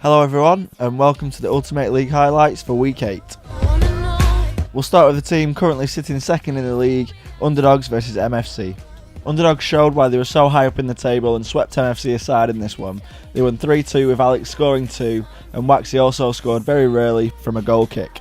Hello everyone and welcome to the Ultimate League highlights for Week 8. We'll start with the team currently sitting second in the league, Underdogs versus MFC. Underdogs showed why they were so high up in the table and swept MFC aside in this one. They won 3-2 with Alex scoring 2 and Waxy also scored very rarely from a goal kick.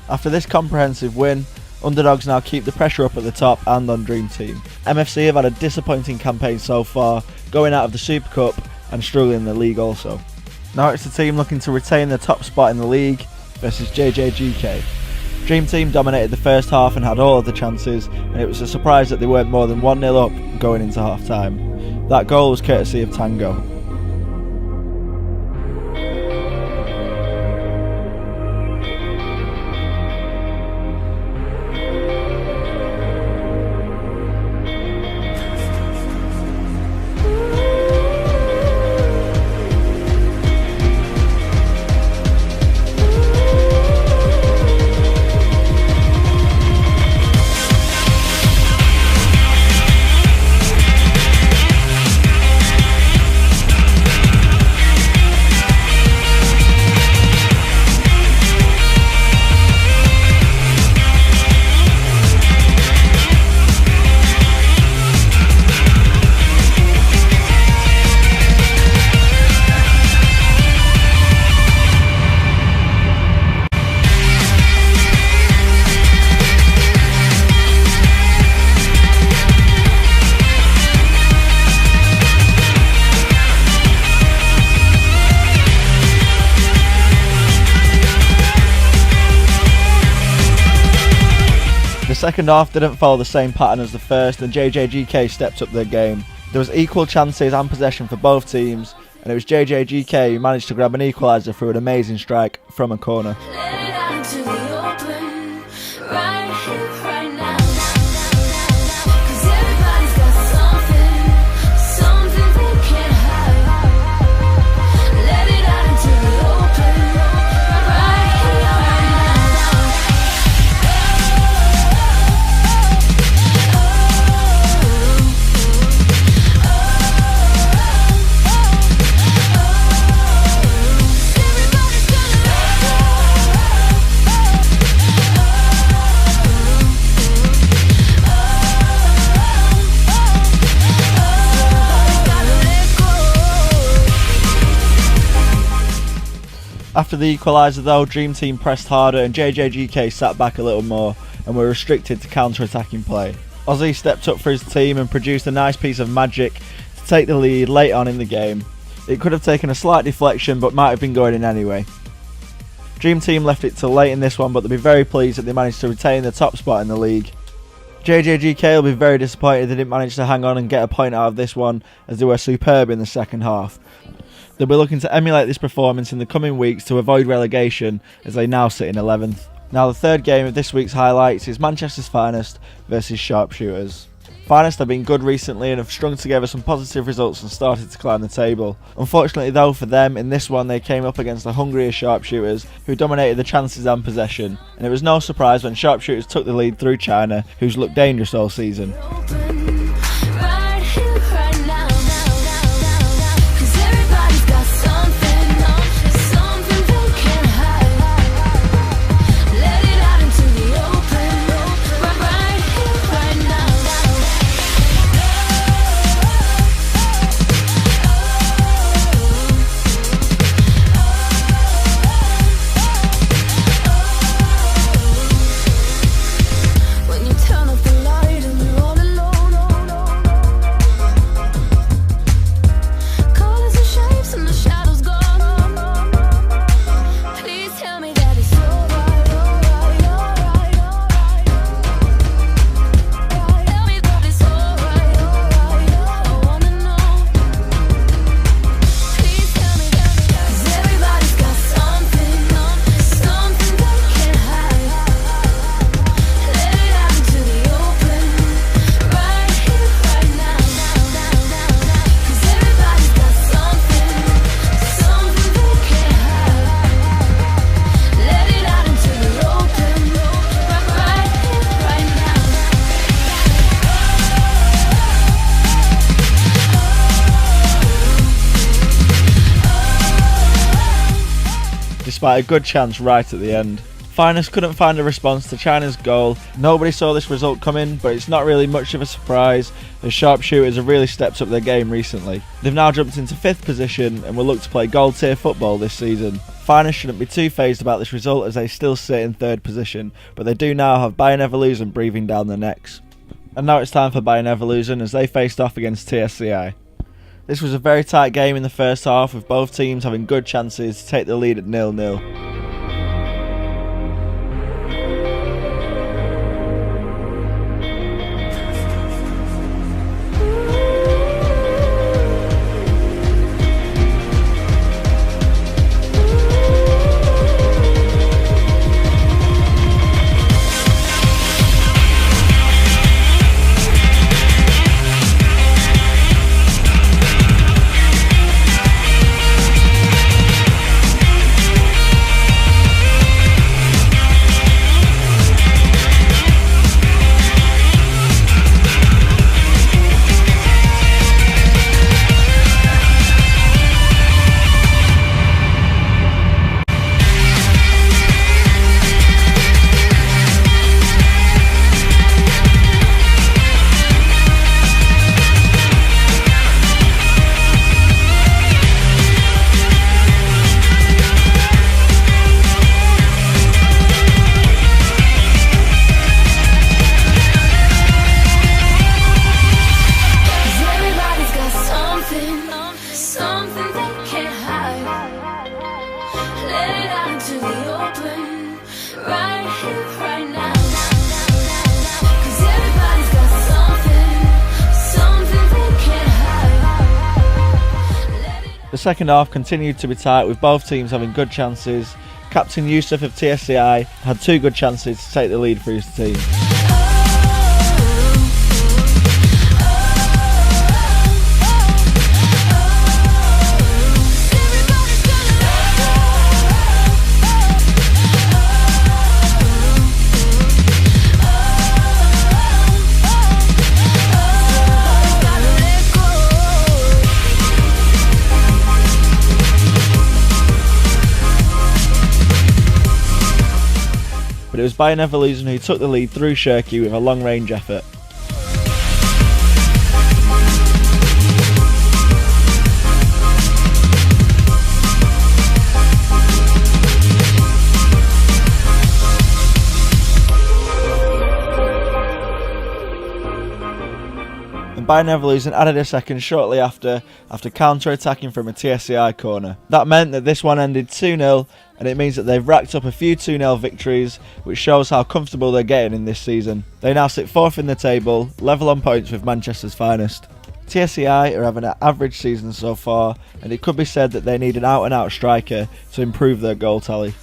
After this comprehensive win, Underdogs now keep the pressure up at the top and on Dream Team. MFC have had a disappointing campaign so far, going out of the Super Cup and struggling in the league also. Now it's the team looking to retain the top spot in the league versus JJGK. Dream Team dominated the first half and had all of the chances, and it was a surprise that they weren't more than 1-0 up going into half time. That goal was courtesy of Tango. The second half didn't follow the same pattern as the first and JJGK stepped up their game. There was equal chances and possession for both teams, and it was JJGK who managed to grab an equaliser through an amazing strike from a corner. After the equaliser though, Dream Team pressed harder and JJGK sat back a little more and were restricted to counter-attacking play. Ozzy stepped up for his team and produced a nice piece of magic to take the lead late on in the game. It could have taken a slight deflection but might have been going in anyway. Dream Team left it till late in this one, but they'll be very pleased that they managed to retain the top spot in the league. JJGK will be very disappointed they didn't manage to hang on and get a point out of this one, as they were superb in the second half. They'll be looking to emulate this performance in the coming weeks to avoid relegation, as they now sit in 11th. Now the third game of this week's highlights is Manchester's finest versus Sharpshooters. Finest have been good recently and have strung together some positive results and started to climb the table. Unfortunately though for them, in this one they came up against the hungrier Sharpshooters, who dominated the chances and possession, and it was no surprise when Sharpshooters took the lead through China, who's looked dangerous all season. Despite a good chance right at the end. Finest couldn't find a response to China's goal. Nobody saw this result coming, but it's not really much of a surprise as Sharpshooters have really stepped up their game recently. They've now jumped into 5th position and will look to play gold tier football this season. Finest shouldn't be too phased about this result as they still sit in 3rd position, but they do now have Bayern Evolution breathing down their necks. And now it's time for Bayern Evolution as they faced off against TSCI. This was a very tight game in the first half, with both teams having good chances to take the lead at 0-0. The second half continued to be tight with both teams having good chances. Captain Yusuf of TSCI had 2 good chances to take the lead for his team. But it was Bayern Evolution who took the lead through Shirky with a long-range effort. And Bayern Evolution added a second shortly after counter-attacking from a TSCI corner. That meant that this one ended 2-0, and it means that they've racked up a few 2-0 victories, which shows how comfortable they're getting in this season. They now sit 4th in the table, level on points with Manchester's finest. TSCI are having an average season so far, and it could be said that they need an out-and-out striker to improve their goal tally.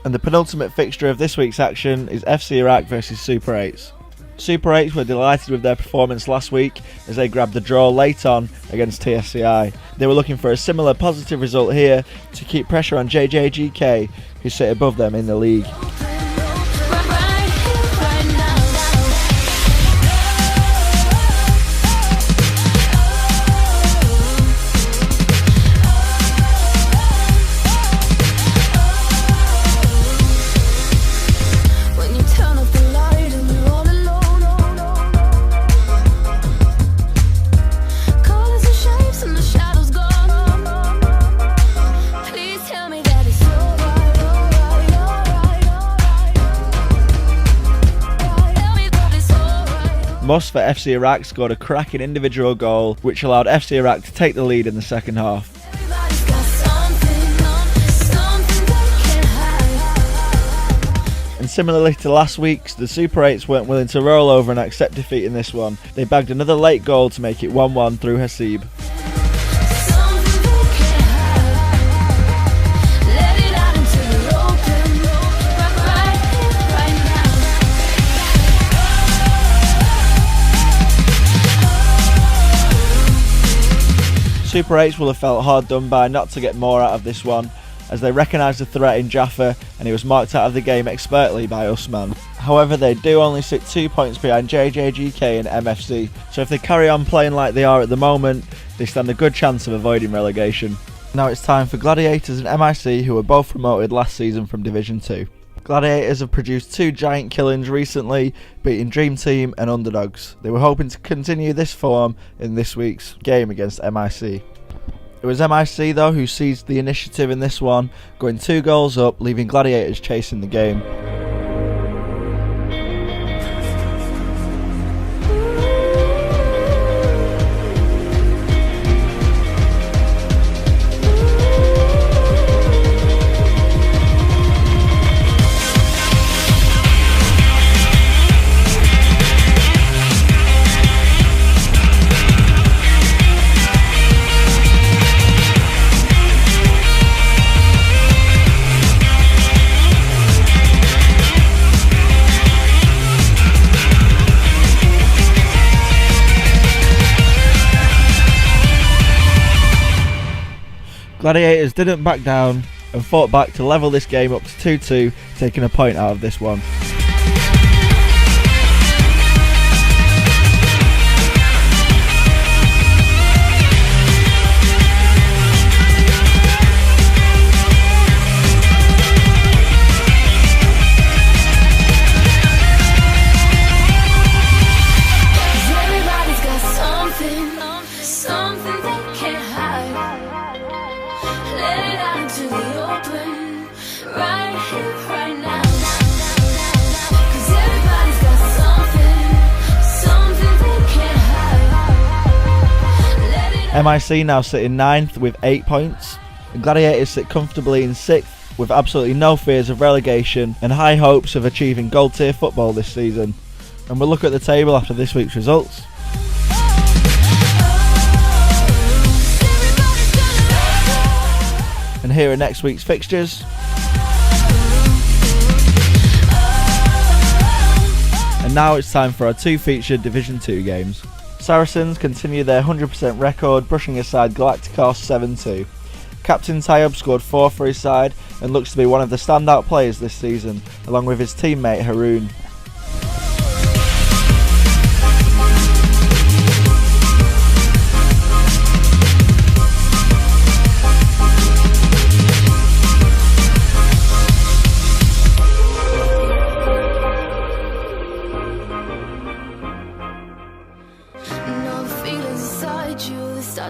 And the penultimate fixture of this week's action is FC Iraq versus Super 8s. Super 8s were delighted with their performance last week as they grabbed the draw late on against TSCI. They were looking for a similar positive result here to keep pressure on JJGK, who sit above them in the league. Mus for FC Iraq scored a cracking individual goal which allowed FC Iraq to take the lead in the second half. And similarly to last week's, the Super 8s weren't willing to roll over and accept defeat in this one. They bagged another late goal to make it 1-1 through Hasib. Super 8s will have felt hard done by not to get more out of this one, as they recognised the threat in Jaffa and he was marked out of the game expertly by Usman. However, they do only sit 2 points behind JJGK and MFC, so if they carry on playing like they are at the moment, they stand a good chance of avoiding relegation. Now it's time for Gladiators and MIC, who were both promoted last season from Division 2. Gladiators have produced 2 giant killings recently, beating Dream Team and Underdogs. They were hoping to continue this form in this week's game against MIC. It was MIC though who seized the initiative in this one, going 2 goals up, leaving Gladiators chasing the game. Gladiators didn't back down and fought back to level this game up to 2-2, taking a point out of this one. MIC now sit in 9th with 8 points, and Gladiators sit comfortably in 6th with absolutely no fears of relegation and high hopes of achieving gold tier football this season. And we'll look at the table after this week's results. And here are next week's fixtures. And now it's time for our 2 featured Division 2 games. Saracens continue their 100% record, brushing aside Galacticos 7-2. Captain Tayyub scored 4 for his side and looks to be one of the standout players this season, along with his teammate Haroon.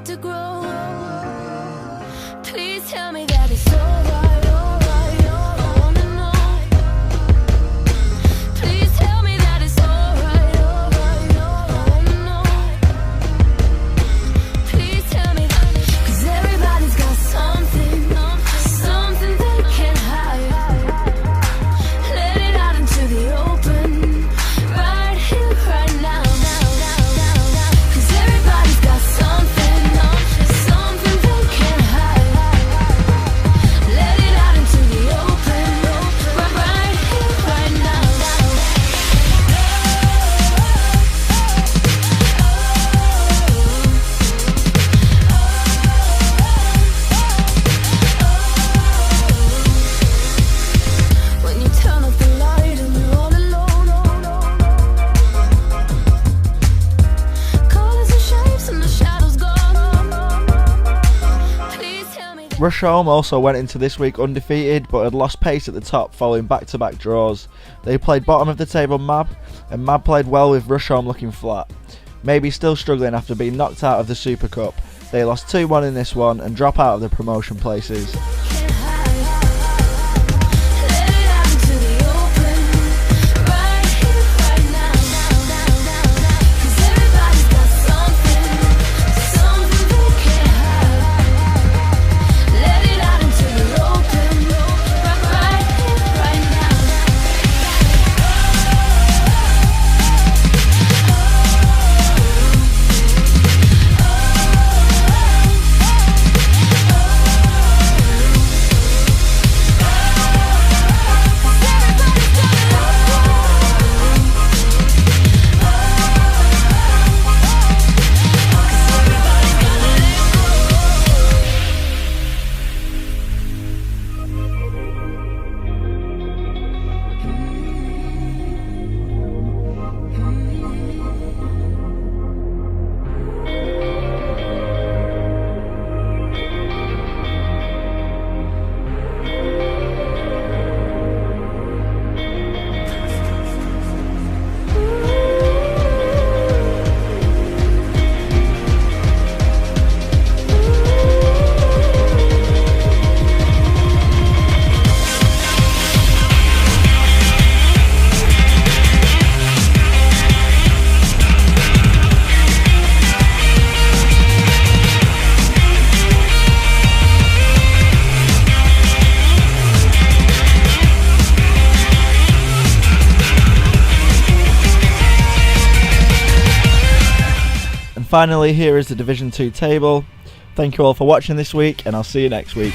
To grow, please tell me that it's alright, alright, I wanna know. Please tell me that it's alright, alright, I wanna know. Please tell me that, 'cause everybody's got something, something they can't hide. Let it out into the open, right here, right now. 'Cause everybody's got something. Rusholme also went into this week undefeated but had lost pace at the top following back-to-back draws. They played bottom of the table Mab, and Mab played well with Rusholme looking flat. Maybe still struggling after being knocked out of the Super Cup. They lost 2-1 in this one and drop out of the promotion places. Finally, here is the Division 2 table. Thank you all for watching this week, and I'll see you next week.